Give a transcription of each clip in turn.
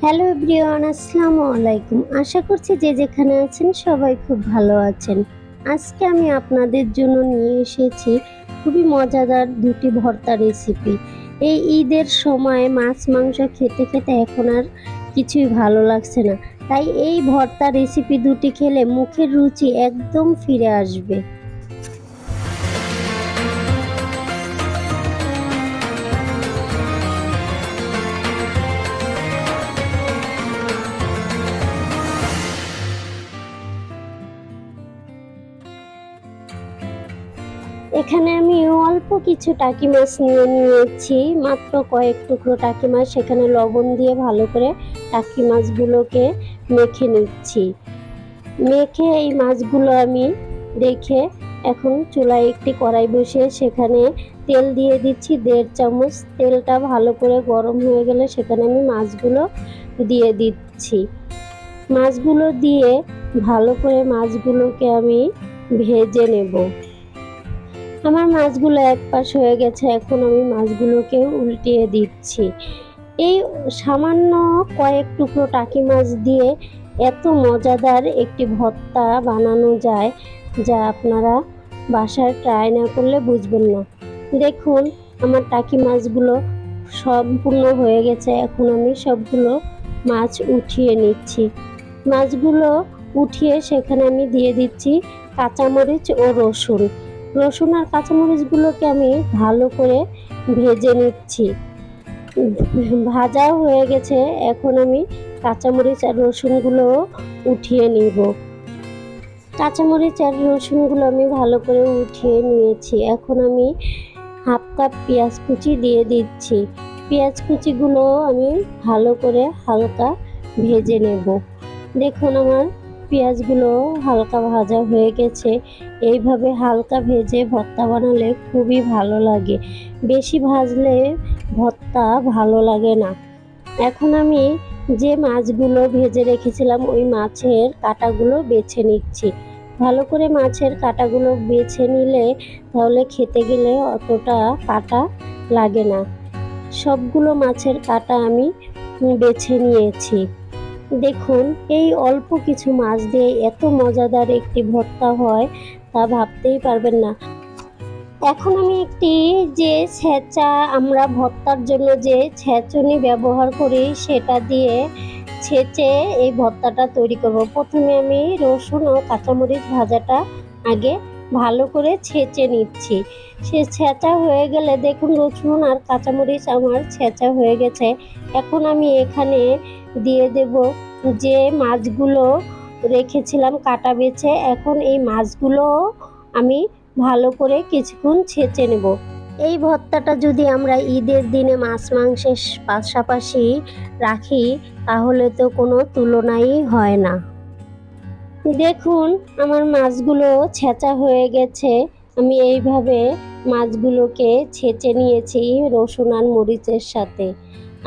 Hello everyone, আসসালামু আলাইকুম। আশা করছি যে যেখানে আছেন সবাই খুব ভালো আছেন। আজকে আমি আপনাদের জন্য নিয়ে এসেছি খুবই মজাদার দুটি ভর্তা রেসিপি। এই ঈদের সময় মাছ মাংস খেতে খেতে এখন আর কিছুই ভালো লাগছে না, তাই এই ভর্তা রেসিপি দুটি খেলে মুখের রুচি একদম ফিরে আসবে। এখানে আমি অল্প কিছু টাকি মাছ নিয়ে নিয়েছি, মাত্র কয়েক টুকরো টাকি মাছ। সেখানে লবণ দিয়ে ভালো করে টাকি মাছগুলোকে মেখে নিচ্ছি। মেখে এই মাছগুলো আমি রেখে এখন চুলায় একটি কড়াই বসিয়ে সেখানে তেল দিয়ে দিচ্ছি 1.5 চামচ। তেলটা ভালো করে গরম হয়ে গেলে সেখানে আমি মাছগুলো দিয়ে দিচ্ছি। মাছগুলো দিয়ে ভালো করে মাছগুলোকে আমি ভেজে নেব। আমার মাছগুলো এক পাশ হয়ে গেছে, এখন আমি মাছগুলোকে উল্টিয়ে দিচ্ছি। এই সামান্য কয়েক টুকরো টাকি মাছ দিয়ে এত মজাদার একটি ভর্তা বানানো যায় যা আপনারা বাসায় ট্রাই না করলে বুঝবেন না। দেখুন আমার টাকি মাছগুলো সম্পূর্ণ হয়ে গেছে, এখন আমি সবগুলো মাছ উঠিয়ে নিচ্ছি। মাছগুলো উঠিয়ে সেখানে আমি দিয়ে দিচ্ছি কাঁচামরিচ ও রসুন। রসুন আর কাঁচামরিচগুলোকে আমি ভালো করে ভেজে নিচ্ছি। ভাজা হয়ে গেছে, এখন আমি কাঁচামরিচ আর রসুনগুলো উঠিয়ে নিব। কাঁচামরিচ আর রসুনগুলো আমি ভালো করে উঠিয়ে নিয়েছি। এখন আমি হাফ কাপ পেঁয়াজ কুচি দিয়ে দিচ্ছি। পেঁয়াজ কুচিগুলো আমি ভালো করে হালকা ভেজে নেব। দেখুন আমার পেঁয়াজগুলো হালকা ভাজা হয়ে গেছে। এইভাবে হালকা ভেজে ভর্তা বানালে খুবই ভালো লাগে, বেশি ভাজলে ভর্তা ভালো লাগে না। এখন আমি যে মাছগুলো ভেজে রেখেছিলাম ওই মাছের কাঁটাগুলো বেছে নিচ্ছি। ভালো করে মাছের কাঁটাগুলো বেছে নিলে তাহলে খেতে গেলে অতটা কাঁটা লাগে না। সবগুলো মাছের কাঁটা আমি বেছে নিয়েছি। দেখুন এই অল্প কিছু মাছ দিয়ে এত মজাদার একটি ভর্তা হয় তা ভাবতেই পারবেন না। এখন আমি একটি যে ছেঁচা আমরা ভর্তার জন্য যে ছেঁচনি ব্যবহার করি সেটা দিয়ে ছেঁচে এই ভর্তাটা তৈরি করব। প্রথমে আমি রসুন ও কাঁচামরিচ ভাজাটা আগে ভালো করে ছেঁচে নিচ্ছি। সে ছেঁচা হয়ে গেলে দেখুন রসুন আর কাঁচামরিচ আমার ছেঁচা হয়ে গেছে। এখন আমি এখানে দিয়ে দেব যে মাছগুলো রেখেছিলাম কাটা বেছে। এখন এই মাছগুলো আমি ভালো করে কিছুক্ষণ ছেঁচে নেব। এই ভর্তাটা যদি আমরা ঈদের দিনে মাছ মাংসের পাশাপাশি রাখি তাহলে তো কোনো তুলনাই হয় না। দেখুন আমার মাছগুলো ছেঁচা হয়ে গেছে। আমি এইভাবে মাছগুলোকে ছেঁচে নিয়েছি রসুন আর মরিচের সাথে।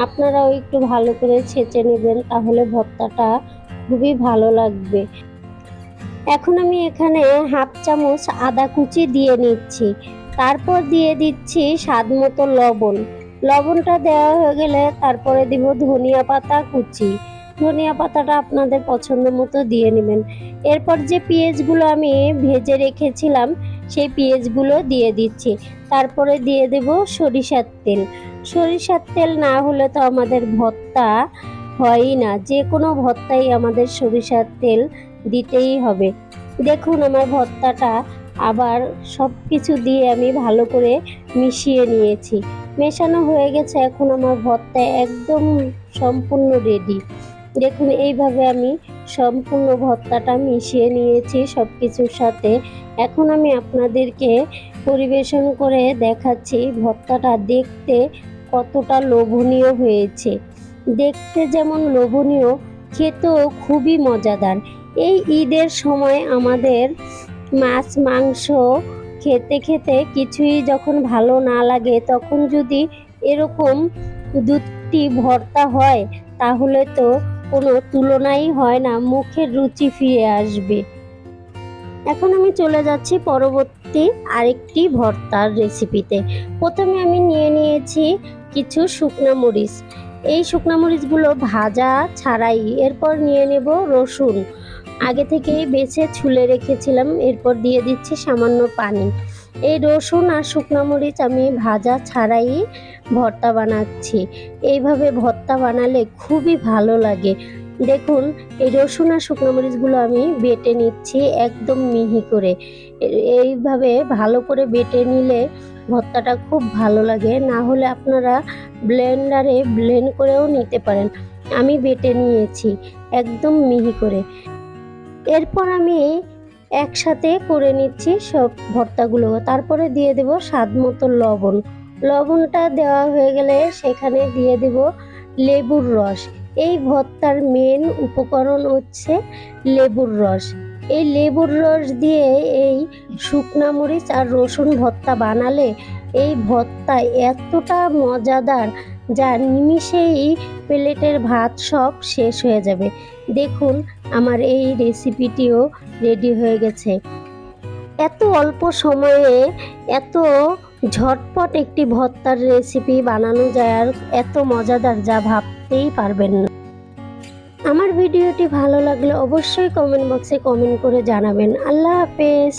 আপনারাও একটু ভালো করে ছেঁচে নেবেন, তাহলে ভর্তাটা খুবই ভালো লাগবে। এখন আমি এখানে হাফ চামচ আদা কুচি দিয়ে নিচ্ছি। তারপর দিয়ে দিচ্ছি স্বাদ মতো লবণ। লবণটা দেওয়া হয়ে গেলে তারপরে দিব ধনিয়া পাতা কুচি। ধনিয়া পাতাটা আপনাদের পছন্দ মতো দিয়ে নেবেন। এরপর যে পেঁয়াজগুলো আমি ভেজে রেখেছিলাম সেই পেঁয়াজগুলো দিয়ে দিচ্ছি। তারপরে দিয়ে দেব সরিষার তেল। সরিষার তেল না হলে তো আমাদের ভর্তা হয়ই না। যে কোনো ভর্তাই আমাদের সরিষার তেল দিতেই হবে। দেখুন আমার ভর্তাটা আবার সব কিছু দিয়ে আমি ভালো করে মিশিয়ে নিয়েছি। মেশানো হয়ে গেছে, এখন আমার ভর্তা একদম সম্পূর্ণ রেডি। দেখুন এইভাবে আমি সম্পূর্ণ ভর্তাটা মিশিয়ে নিয়েছি সব কিছুর সাথে। এখন আমি আপনাদেরকে পরিবেশন করে দেখাচ্ছি ভর্তাটা দেখতে কতটা লোভনীয় হয়েছে। দেখতে যেমন লোভনীয়, খেতেও খুবই মজাদার। এই ঈদের সময় আমাদের মাছ মাংস খেতে খেতে কিছুই যখন ভালো না লাগে তখন যদি এরকম দুটি ভর্তা হয় তাহলে তো কোনো তুলনাই হয় না, মুখের রুচি ফিরে আসবে। এখন আমি চলে যাচ্ছি পরবর্তী আরেকটি ভর্তার রেসিপিতে। প্রথমে আমি নিয়ে নিয়েছি কিছু শুকনো মরিচ। এই শুকনো মরিচগুলো ভাজা ছাড়াই। এরপর নিয়ে নেব রসুন, আগে থেকেই বেছে ছুলে রেখেছিলাম। এরপর দিয়ে দিচ্ছি সামান্য পানি। এই রসুন আর শুকনো মরিচ আমি ভাজা ছাড়াই ভর্তা বানাচ্ছি। এইভাবে ভর্তা বানালে খুবই ভালো লাগে। দেখুন, এই রসুন আর শুকনো মরিচগুলো আমি বেটে নিচ্ছি একদম মিহি করে। এইভাবে ভালো করে বেটে নিলে ভর্তাটা খুব ভালো লাগে। না হলে আপনারা ব্লেন্ডারে ব্লেন্ড করেও নিতে পারেন। আমি বেটে নিয়েছি একদম মিহি করে। এরপর আমি একসাথে করে নিচ্ছি সব ভর্তাগুলো। তারপরে দিয়ে দেব স্বাদ মতো লবণ। লবণটা দেওয়া হয়ে গেলে সেখানে দিয়ে দেব লেবুর রস। এই ভর্তার মেন উপকরণ হচ্ছে লেবুর রস। এই লেবুর রস দিয়ে এই শুকনা মরিচ আর রসুন ভর্তা বানালে এই ভর্তা এতটা মজাদার, যা নিমিষেই প্লেটের ভাত সব শেষ হয়ে যাবে। দেখুন, আমার এই রেসিপিটিও রেডি হয়ে গেছে। এত অল্প সময়ে এত ঝটপট একটি ভর্তার রেসিপি বানানো যায় আর এত মজাদার, যা ভাবতেই পারবেন না। আমার ভিডিওটি ভালো লাগলে অবশ্যই কমেন্ট বক্সে কমেন্ট করে জানাবেন। আল্লাহ হাফেজ।